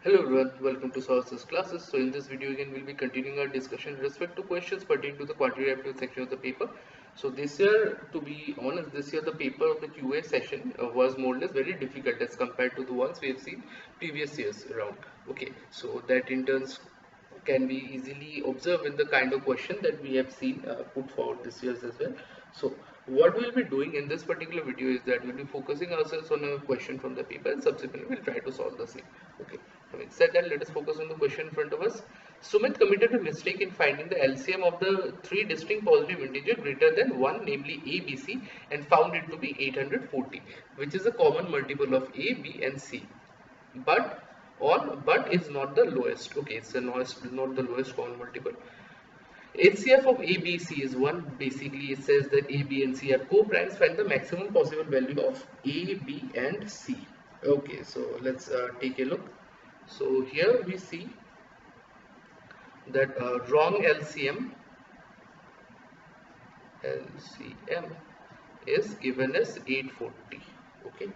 Hello everyone, welcome to Sources Classes. So in this video again we'll be continuing our discussion with respect to questions pertaining to the quantitative section of the paper. So this year, to be honest, this year the paper of the QA session was more or less very difficult as compared to the ones we have seen previous years around. Okay, so that in turns can be easily observed in the kind of question that we have seen put forward this year as well. So what we'll be doing in this particular video is that we'll be focusing ourselves on a question from the paper and subsequently we'll try to solve the same. Okay, having said that, let us focus on the question in front of us. Sumit committed a mistake in finding the LCM of the three distinct positive integers greater than 1, namely a, b, c, and found it to be 840, which is a common multiple of a, b, and c. But is not the lowest. Okay, it's the not the lowest common multiple. HCF of A, B, C is 1. Basically, it says that A, B, and C are co-primes. Find the maximum possible value of A, B, and C. Okay, so let's take a look. So here we see that wrong LCM is given as 840. Okay.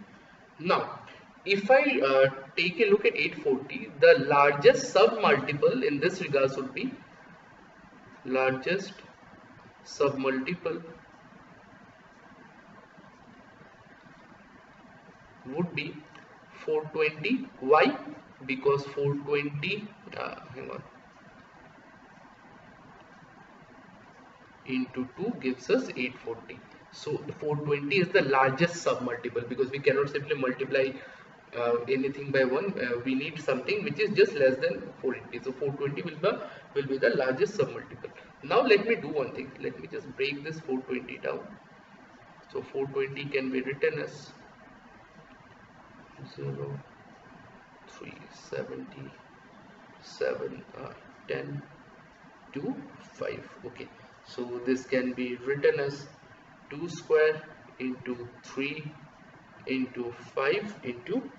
Now, if I take a look at 840, the largest submultiple in this regards would be largest submultiple would be 420. Why? Because 420 hang on, into 2 gives us 840. So 420 is the largest submultiple because we cannot simply multiply anything by 1. We need something which is just less than 480. So 420 will be the largest submultiple. Now let me do one thing. Let me just break this 420 down. So 420 can be written as 0, 3, 70, 7, 10, 2, 5. Okay. So this can be written as 2 square into 3 into 5 into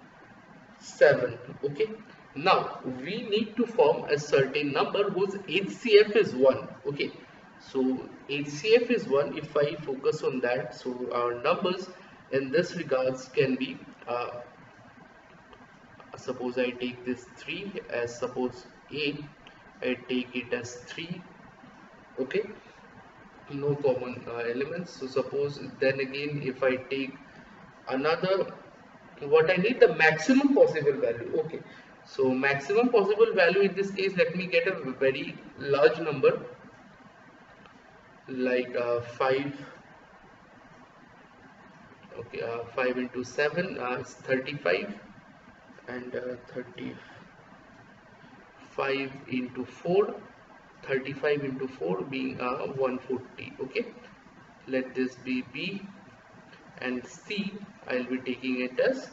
7. Okay, now we need to form a certain number whose HCF is 1. Okay, so HCF is 1. If I focus on that, so our numbers in this regards can be suppose I take this 3 as suppose A, I take it as 3. Okay, no common elements. So suppose then again if I take another, what I need, the maximum possible value. Okay, so maximum possible value in this case, let me get a very large number like 5. Okay, 5 into 7 is 35, and 35 into 4, 35 into 4 being 140. Okay, let this be B, and C I'll be taking it as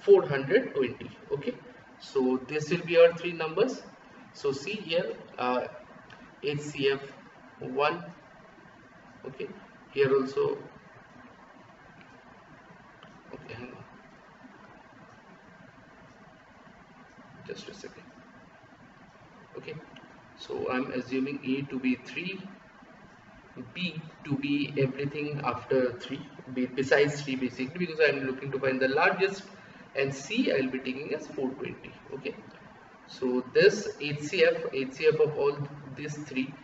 420. Okay, so this will be our three numbers. So see here, HCF 1. Okay, here also. Okay, hang on, just a second. Okay, so I'm assuming A to be 3, B to be everything after 3, besides 3 basically, because I'm looking to find the largest, and C I'll be taking as 420. Okay, so this HCF of all these three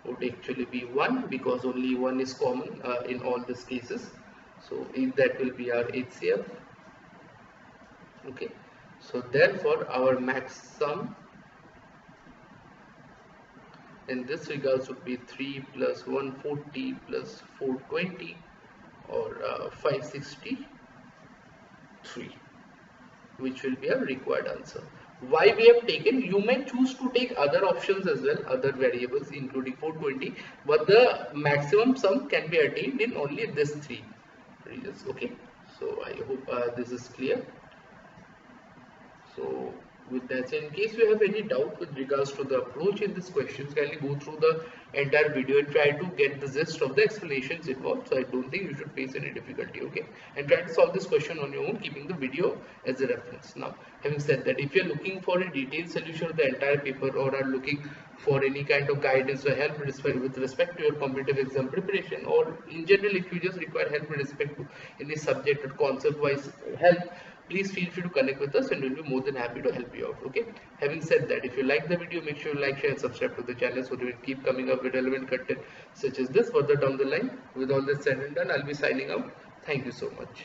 would actually be 1 because only 1 is common in all these cases. So if that will be our HCF. Okay, so therefore our max sum in this regards would be 3 plus 140 plus 420, or 563, which will be a required answer. Why we have taken, you may choose to take other options as well, other variables including 420, but the maximum sum can be attained in only this three regions. Okay, so I hope this is clear. So with that, in case you have any doubt with regards to the approach in this question, kindly go through the entire video and try to get the gist of the explanations involved. So I don't think you should face any difficulty. Okay, and try to solve this question on your own, keeping the video as a reference. Now, Having said that, if you are looking for a detailed solution of the entire paper or are looking for any kind of guidance or help with respect to your competitive exam preparation, or in general if you just require help with respect to any subject or concept wise help, please feel free to connect with us and we'll be more than happy to help you out. Okay, having said that, if you like the video, make sure you like, share and subscribe to the channel so that we'll keep coming up with relevant content such as this further down the line. With all this said and done, I'll be signing out. Thank you so much.